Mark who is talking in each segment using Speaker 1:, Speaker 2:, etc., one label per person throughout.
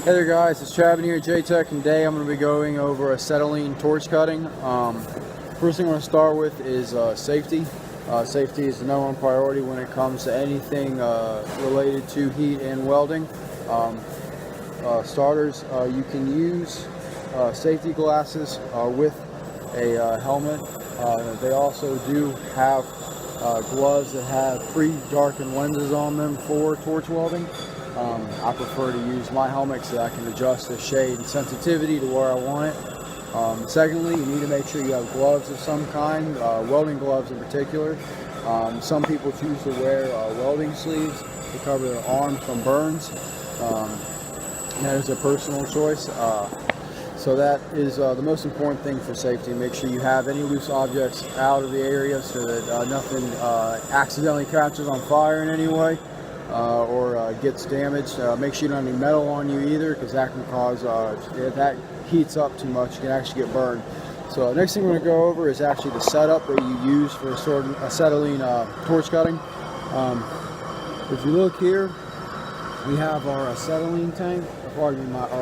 Speaker 1: Hey there guys, it's Travis here at Jtech, and today I'm going to be going over acetylene torch cutting. First thing I'm going to start with is safety. Safety is the number one priority when it comes to anything related to heat and welding. Starters, you can use safety glasses with a helmet. They also do have gloves that have pre-darkened lenses on them for torch welding. I prefer to use my helmet so that I can adjust the shade and sensitivity to where I want it. Secondly, you need to make sure you have gloves of some kind, welding gloves in particular. Some people choose to wear welding sleeves to cover their arms from burns. That is a personal choice. So that is the most important thing for safety. Make sure you have any loose objects out of the area so that nothing accidentally catches on fire in any way. Or gets damaged. Make sure you don't have any metal on you either, because that can cause, if that heats up too much, you can actually get burned. So next thing we're going to go over is actually the setup that you use for acetylene torch cutting. If you look here, we have our acetylene tank, our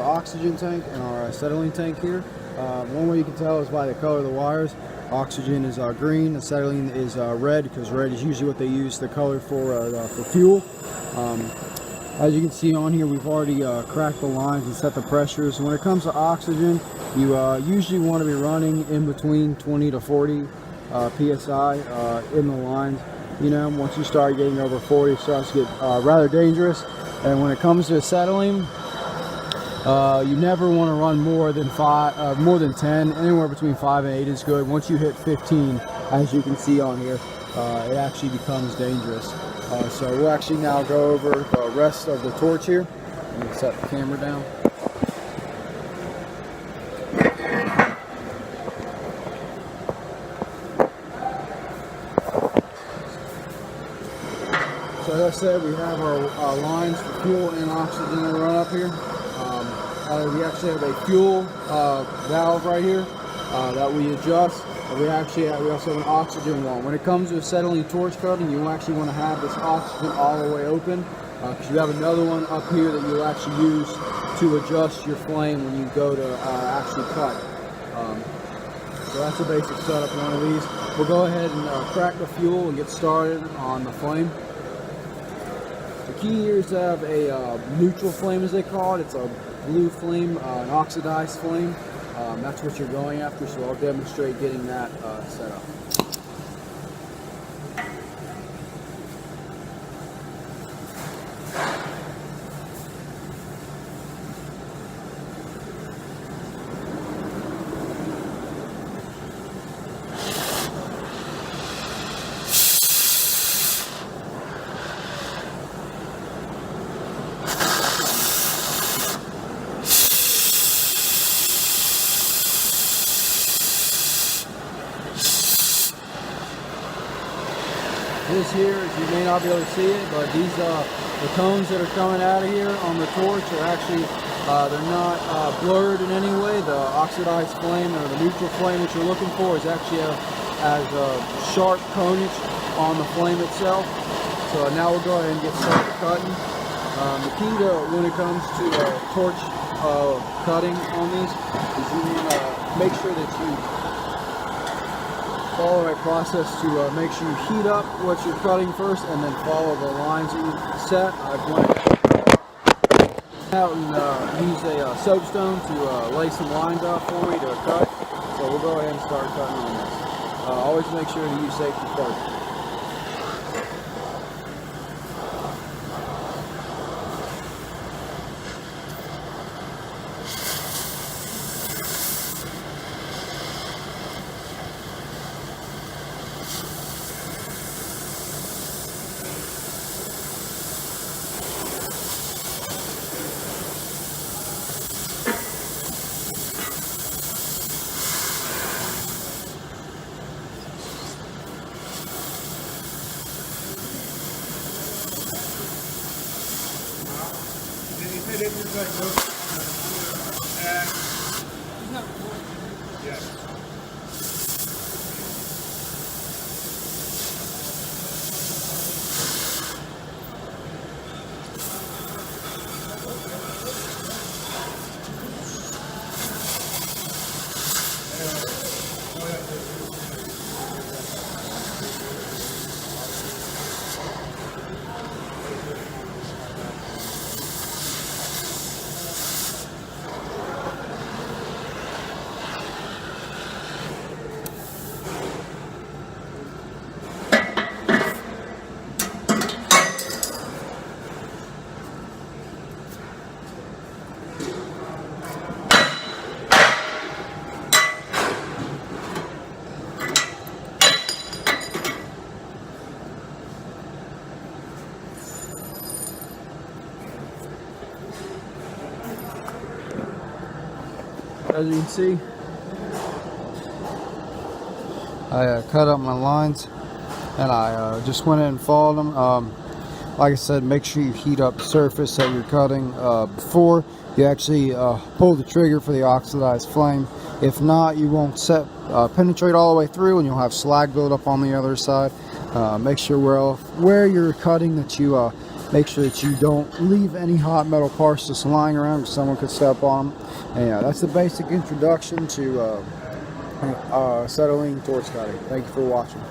Speaker 1: oxygen tank, and our acetylene tank here. One way you can tell is by the color of the wires. Oxygen is green, acetylene is red, because red is usually what they use the color for fuel. As you can see on here, we've already cracked the lines and set the pressures. When it comes to oxygen, you usually want to be running in between 20 to 40 psi in the lines. You know, once you start getting over 40, it starts to get rather dangerous. And when it comes to acetylene, you never want to run more than 10. Anywhere between 5 and 8 is good. Once you hit 15, as you can see on here, it actually becomes dangerous. So we'll actually now go over the rest of the torch here. I'm going to set the camera down. So as I said, we have our lines for fuel and oxygen that run up here. We actually have a fuel valve right here that we adjust. We also have an oxygen one. When it comes to acetylene torch cutting, you actually want to have this oxygen all the way open, because you have another one up here that you'll actually use to adjust your flame when you go to actually cut. So that's the basic setup of one of these. We'll go ahead and crack the fuel and get started on the flame. The key here is to have a neutral flame, as they call it. It's a blue flame, an oxidized flame. That's what you're going after, so I'll demonstrate getting that set up. This here, you may not be able to see it, but these the cones that are coming out of here on the torch are actually they're not blurred in any way. The oxidized flame or the neutral flame that you're looking for is actually has a sharp conage on the flame itself. So now we'll go ahead and get started cutting. The key to when it comes to torch cutting on these is you want to make sure that you follow the right process to make sure you heat up what you're cutting first, and then follow the lines that you set. I've went out and used a soapstone to lay some lines out for me to cut. So we'll go ahead and start cutting on this. Always make sure to use safety first.
Speaker 2: Yes.
Speaker 1: as you can see, I cut up my lines, and I just went in and followed them. Like I said, make sure you heat up the surface that you're cutting before you actually pull the trigger for the oxidized flame. If not, you won't penetrate all the way through, and you'll have slag build up on the other side. Make sure where you're cutting that you make sure that you don't leave any hot metal parts just lying around, because someone could step on them. And that's the basic introduction to acetylene torch cutting. Thank you for watching.